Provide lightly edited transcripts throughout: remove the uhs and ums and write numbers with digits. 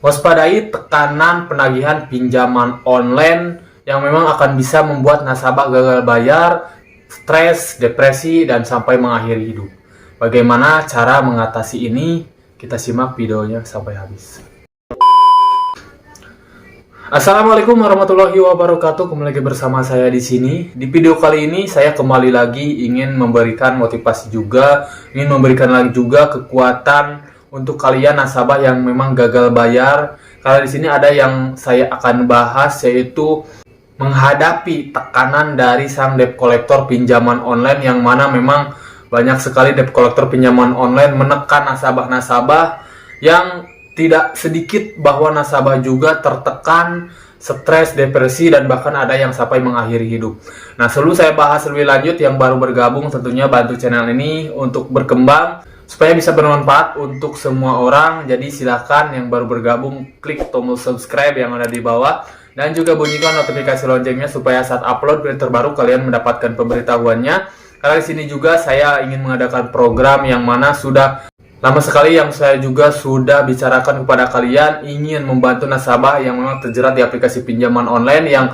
Waspadai tekanan penagihan pinjaman online yang memang akan bisa membuat nasabah gagal bayar, stres, depresi, dan sampai mengakhiri hidup. Bagaimana cara mengatasi ini? Kita simak videonya sampai habis. Assalamualaikum warahmatullahi wabarakatuh. Kembali lagi bersama saya di sini. Di video kali ini saya kembali lagi ingin memberikan motivasi juga, ingin memberikan lagi juga kekuatan untuk kalian nasabah yang memang gagal bayar. Karena di sini ada yang saya akan bahas, yaitu menghadapi tekanan dari sang debt collector pinjaman online, yang mana memang banyak sekali debt collector pinjaman online menekan nasabah-nasabah, yang tidak sedikit bahwa nasabah juga tertekan, stres, depresi, dan bahkan ada yang sampai mengakhiri hidup. Nah, sebelum saya bahas lebih lanjut, yang baru bergabung tentunya bantu channel ini untuk berkembang supaya bisa bermanfaat untuk semua orang. Jadi silahkan yang baru bergabung klik tombol subscribe yang ada di bawah dan juga bunyikan notifikasi loncengnya supaya saat upload video terbaru kalian mendapatkan pemberitahuannya. Karena di sini juga saya ingin mengadakan program yang mana sudah lama sekali yang saya juga sudah bicarakan kepada kalian, ingin membantu nasabah yang memang terjerat di aplikasi pinjaman online, yang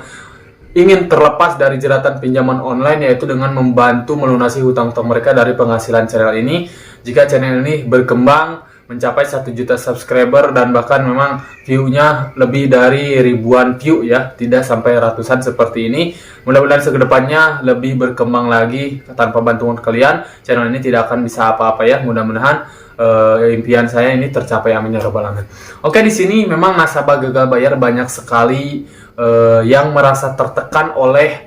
ingin terlepas dari jeratan pinjaman online, yaitu dengan membantu melunasi hutang-hutang mereka dari penghasilan channel ini. Jika channel ini berkembang mencapai 1 juta subscriber dan bahkan memang view-nya lebih dari ribuan view ya, tidak sampai ratusan seperti ini. Mudah-mudahan kedepannya lebih berkembang lagi. Tanpa bantuan kalian, channel ini tidak akan bisa apa-apa ya. Mudah-mudahan impian saya ini tercapai, amin ya rabbal alamin. Oke, di sini memang nasabah gagal bayar banyak sekali yang merasa tertekan oleh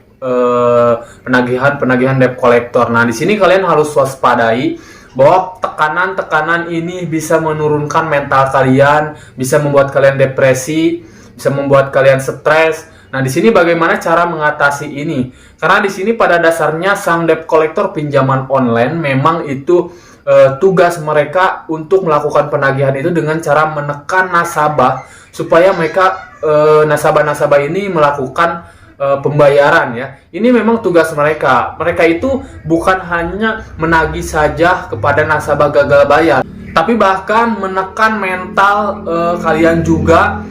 penagihan debt collector. Nah, di sini kalian harus waspadai bahwa tekanan-tekanan ini bisa menurunkan mental kalian, bisa membuat kalian depresi, bisa membuat kalian stres. Nah, di sini bagaimana cara mengatasi ini? Karena di sini pada dasarnya sang debt collector pinjaman online memang itu tugas mereka untuk melakukan penagihan itu dengan cara menekan nasabah supaya mereka nasabah-nasabah ini melakukan pembayaran ya. Ini memang tugas mereka. Mereka itu bukan hanya menagih saja kepada nasabah gagal bayar, tapi bahkan menekan mental kalian juga.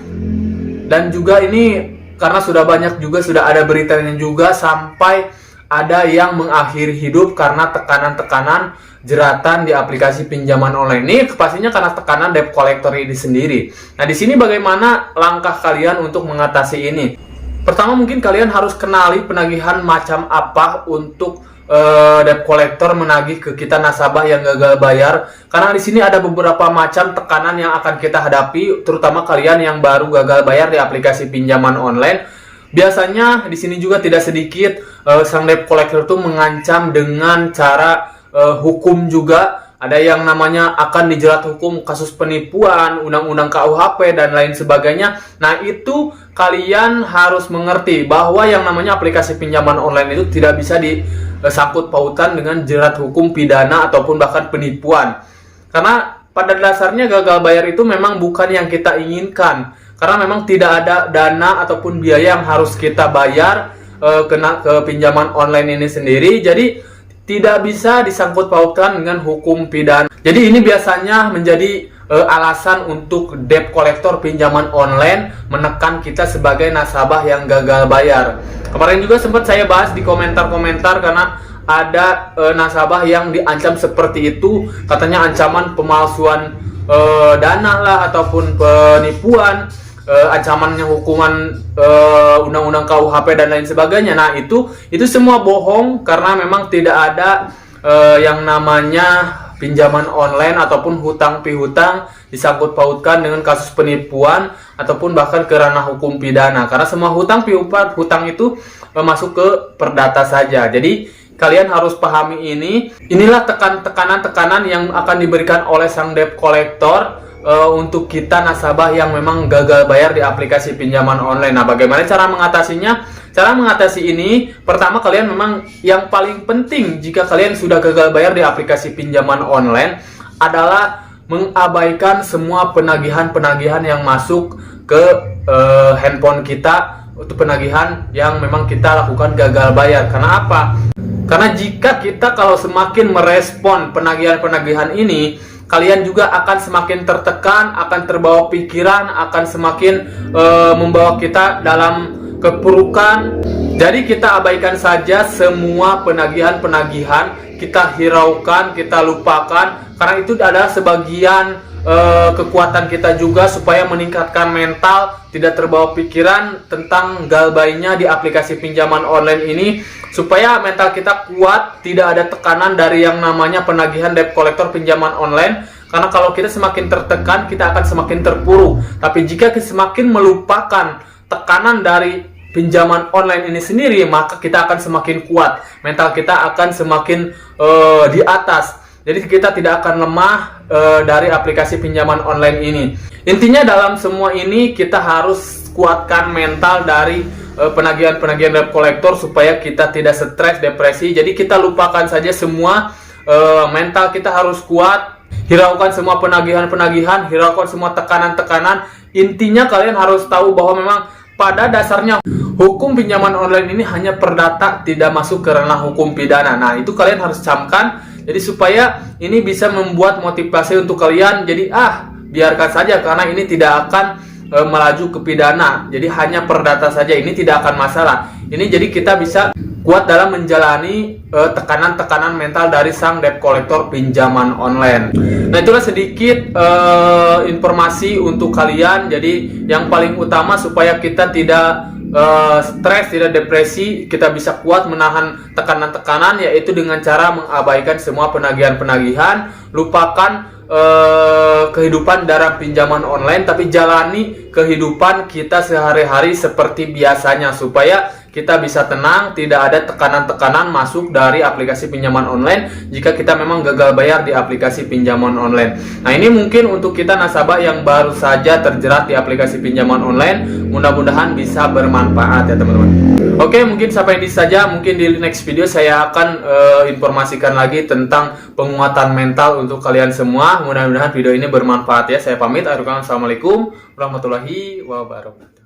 Dan juga ini karena sudah banyak juga, sudah ada beritanya juga, sampai ada yang mengakhiri hidup karena tekanan-tekanan jeratan di aplikasi pinjaman online. Ini pastinya karena tekanan debt collector ini sendiri. Nah, di sini bagaimana langkah kalian untuk mengatasi ini? Pertama, mungkin kalian harus kenali penagihan macam apa untuk debt collector menagih ke kita nasabah yang gagal bayar. Karena di sini ada beberapa macam tekanan yang akan kita hadapi, terutama kalian yang baru gagal bayar di aplikasi pinjaman online. Biasanya di sini juga tidak sedikit sang debt collector itu mengancam dengan cara hukum juga. Ada yang namanya akan dijerat hukum kasus penipuan, undang-undang KUHP, dan lain sebagainya. Nah, itu kalian harus mengerti bahwa yang namanya aplikasi pinjaman online itu tidak bisa disangkut pautan dengan jerat hukum pidana ataupun bahkan penipuan. Karena pada dasarnya gagal bayar itu memang bukan yang kita inginkan. Karena memang tidak ada dana ataupun biaya yang harus kita bayar kena ke pinjaman online ini sendiri. Jadi tidak bisa disangkut pautkan dengan hukum pidana. Jadi ini biasanya menjadi alasan untuk debt collector pinjaman online menekan kita sebagai nasabah yang gagal bayar. Kemarin juga sempat saya bahas di komentar-komentar karena ada nasabah yang diancam seperti itu. Katanya ancaman pemalsuan dana lah ataupun penipuan. Ancamannya hukuman undang-undang KUHP dan lain sebagainya. Nah, itu semua bohong, karena memang tidak ada yang namanya pinjaman online ataupun hutang pihutang disangkut pautkan dengan kasus penipuan ataupun bahkan ke ranah hukum pidana. Karena semua hutang hutang itu masuk ke perdata saja. Jadi kalian harus pahami ini. Inilah tekanan-tekanan yang akan diberikan oleh sang debt collector untuk kita nasabah yang memang gagal bayar di aplikasi pinjaman online. Nah, bagaimana cara mengatasinya? Cara mengatasi ini, pertama kalian memang yang paling penting jika kalian sudah gagal bayar di aplikasi pinjaman online adalah mengabaikan semua penagihan-penagihan yang masuk ke handphone kita untuk penagihan yang memang kita lakukan gagal bayar. Karena apa? Karena jika kita kalau semakin merespon penagihan-penagihan ini, kalian juga akan semakin tertekan, akan terbawa pikiran, akan semakin membawa kita dalam kepurukan. Jadi kita abaikan saja semua penagihan-penagihan, kita hiraukan, kita lupakan, karena itu adalah sebagian kekuatan kita juga supaya meningkatkan mental, tidak terbawa pikiran tentang galbainya di aplikasi pinjaman online ini, supaya mental kita kuat, tidak ada tekanan dari yang namanya penagihan debt collector pinjaman online. Karena kalau kita semakin tertekan, kita akan semakin terpuruk. Tapi jika kita semakin melupakan tekanan dari pinjaman online ini sendiri, maka kita akan semakin kuat, mental kita akan semakin di atas. Jadi kita tidak akan lemah dari aplikasi pinjaman online ini. Intinya dalam semua ini kita harus kuatkan mental dari penagihan-penagihan debt collector supaya kita tidak stres, depresi. Jadi kita lupakan saja semua, mental kita harus kuat. Hiraukan semua penagihan-penagihan, hiraukan semua tekanan-tekanan. Intinya kalian harus tahu bahwa memang pada dasarnya hukum pinjaman online ini hanya perdata, tidak masuk ke ranah hukum pidana. Nah, itu kalian harus camkan. Jadi supaya ini bisa membuat motivasi untuk kalian. Jadi biarkan saja karena ini tidak akan melaju ke pidana. Jadi hanya perdata saja, ini tidak akan masalah. Ini jadi kita bisa kuat dalam menjalani tekanan-tekanan mental dari sang debt collector pinjaman online. Nah, itulah sedikit informasi untuk kalian. Jadi yang paling utama supaya kita tidak stres, tidak depresi, kita bisa kuat menahan tekanan-tekanan, yaitu dengan cara mengabaikan semua penagihan-penagihan, lupakan kehidupan dalam pinjaman online, tapi jalani kehidupan kita sehari-hari seperti biasanya supaya kita bisa tenang, tidak ada tekanan-tekanan masuk dari aplikasi pinjaman online jika kita memang gagal bayar di aplikasi pinjaman online. Nah, ini mungkin untuk kita nasabah yang baru saja terjerat di aplikasi pinjaman online, mudah-mudahan bisa bermanfaat ya teman-teman. Oke, mungkin sampai ini saja. Mungkin di next video saya akan informasikan lagi tentang penguatan mental untuk kalian semua. Mudah-mudahan video ini bermanfaat ya. Saya pamit. Assalamualaikum warahmatullahi wabarakatuh.